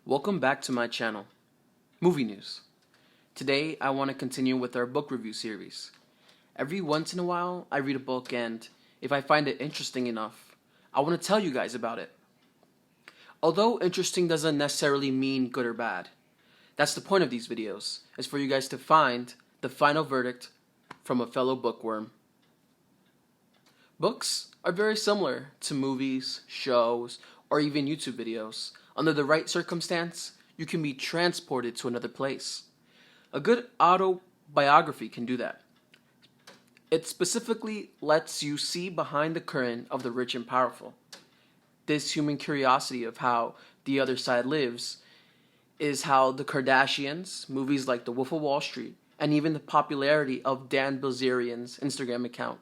Welcome back to my channel, Movie News. Today I want to continue with our book review series. Every once in a while I read a book and if I find it interesting enough, I want to tell you guys about it. Although interesting doesn't necessarily mean good or bad. That's the point of these videos, is for you guys to find the final verdict from a fellow bookworm. Books are very similar to movies, shows, or even YouTube videos. Under the right circumstance, you can be transported to another place. A good autobiography can do that. It specifically lets you see behind the curtain of the rich and powerful. This human curiosity of how the other side lives is how the Kardashians, movies like The Wolf of Wall Street, and even the popularity of Dan Bilzerian's Instagram account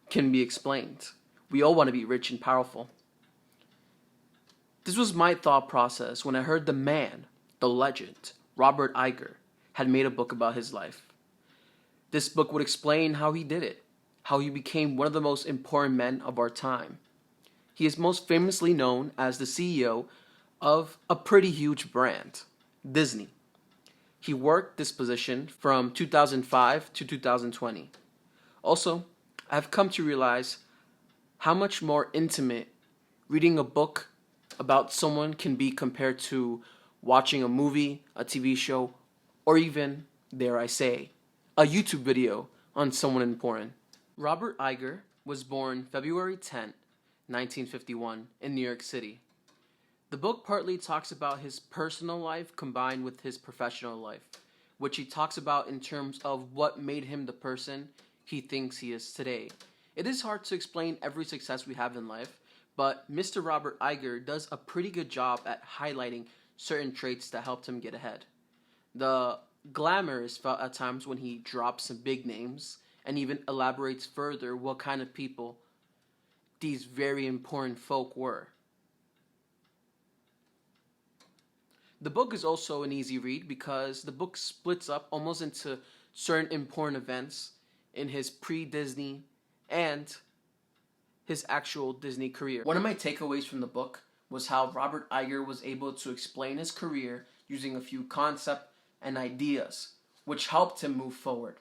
can be explained. We all want to be rich and powerful. This was my thought process when I heard the man, the legend, Robert Iger, had made a book about his life. This book would explain how he did it, how he became one of the most important men of our time. He is most famously known as the CEO of a pretty huge brand, Disney. He worked this position from 2005 to 2020. Also, I've come to realize how much more intimate reading a book about someone can be compared to watching a movie, a TV show, or even, dare I say, a YouTube video on someone important. Robert Iger was born February 10, 1951, in New York City. The book partly talks about his personal life combined with his professional life, which he talks about in terms of what made him the person he thinks he is today. It is hard to explain every success we have in life, but Mr. Robert Iger does a pretty good job at highlighting certain traits that helped him get ahead. The glamour is felt at times when he drops some big names and even elaborates further what kind of people these very important folk were. The book is also an easy read because the book splits up almost into certain important events in his pre-Disney and his actual Disney career. One of my takeaways from the book was how Robert Iger was able to explain his career using a few concepts and ideas, which helped him move forward.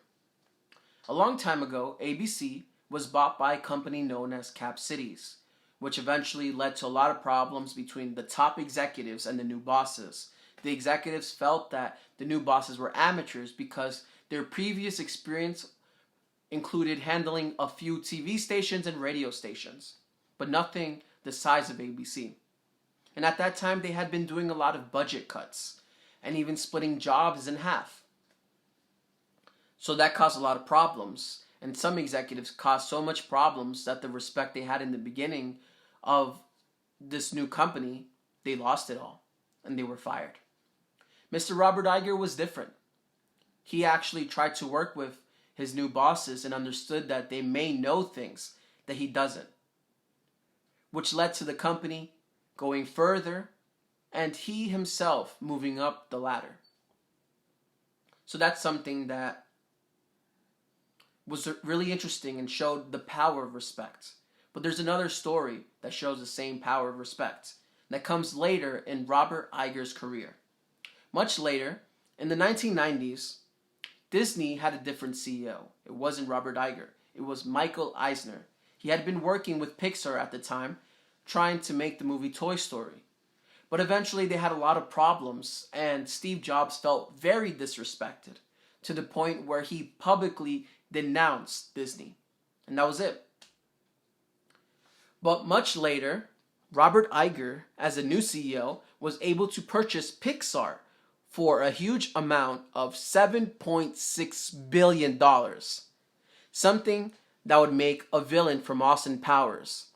A long time ago, ABC was bought by a company known as Cap Cities, which eventually led to a lot of problems between the top executives and the new bosses. The executives felt that the new bosses were amateurs because their previous experience included handling a few TV stations and radio stations, but nothing the size of ABC. And at that time, they had been doing a lot of budget cuts and even splitting jobs in half. So that caused a lot of problems, and some executives caused so much problems that the respect they had in the beginning of this new company, they lost it all, and they were fired. Mr. Robert Iger was different. He actually tried to work with his new bosses and understood that they may know things that he doesn't, which led to the company going further and he himself moving up the ladder. So that's something that was really interesting and showed the power of respect. But there's another story that shows the same power of respect that comes later in Robert Iger's career. Much later, in the 1990s, Disney had a different CEO. It wasn't Robert Iger. It was Michael Eisner. He had been working with Pixar at the time, trying to make the movie Toy Story. But eventually they had a lot of problems, and Steve Jobs felt very disrespected, to the point where he publicly denounced Disney. And that was it. But much later, Robert Iger, as a new CEO, was able to purchase Pixar for a huge amount of $7.6 billion. Something that would make a villain from Austin Powers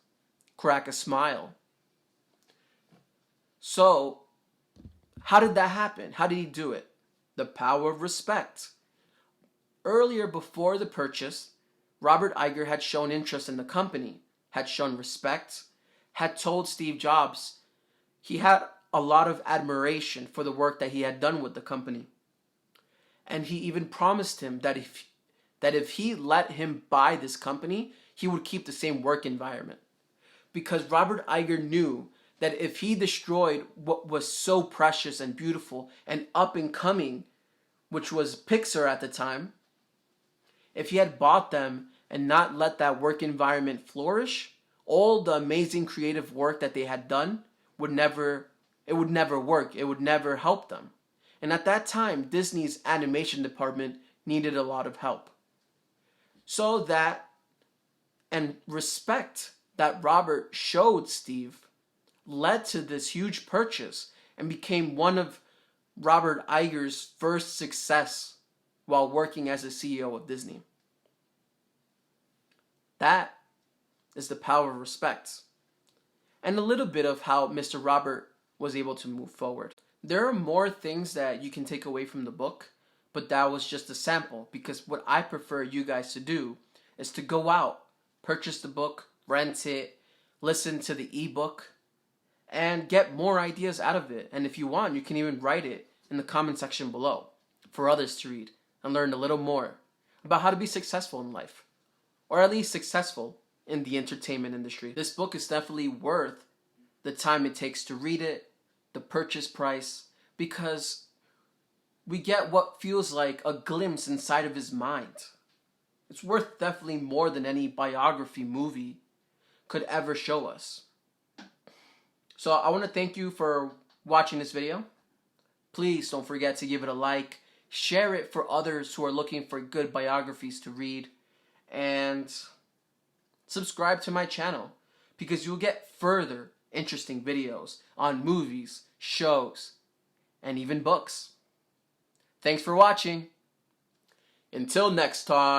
crack a smile. So, how did that happen? How did he do it? The power of respect. Earlier, before the purchase, Robert Iger had shown interest in the company, had shown respect, had told Steve Jobs he had a lot of admiration for the work that he had done with the company. And he even promised him that if he let him buy this company, he would keep the same work environment. Because Robert Iger knew that if he destroyed what was so precious and beautiful and up and coming, which was Pixar at the time, if he had bought them and not let that work environment flourish, all the amazing creative work that they had done would never work. It would never help them. And at that time, Disney's animation department needed a lot of help. So that, and respect that Robert showed Steve, led to this huge purchase and became one of Robert Iger's first success while working as a CEO of Disney. That is the power of respect. And a little bit of how Mr. Robert was able to move forward. There are more things that you can take away from the book, but that was just a sample, because what I prefer you guys to do is to go out, purchase the book, rent it, listen to the ebook, and get more ideas out of it. And if you want, you can even write it in the comment section below for others to read and learn a little more about how to be successful in life, or at least successful in the entertainment industry. This book is definitely worth the time it takes to read it, the purchase price, because we get what feels like a glimpse inside of his mind. It's worth definitely more than any biography movie could ever show us. So I want to thank you for watching this video. Please don't forget to give it a like, share it for others who are looking for good biographies to read, and subscribe to my channel, because you'll get further interesting videos on movies, shows, and even books. Thanks for watching. Until next time.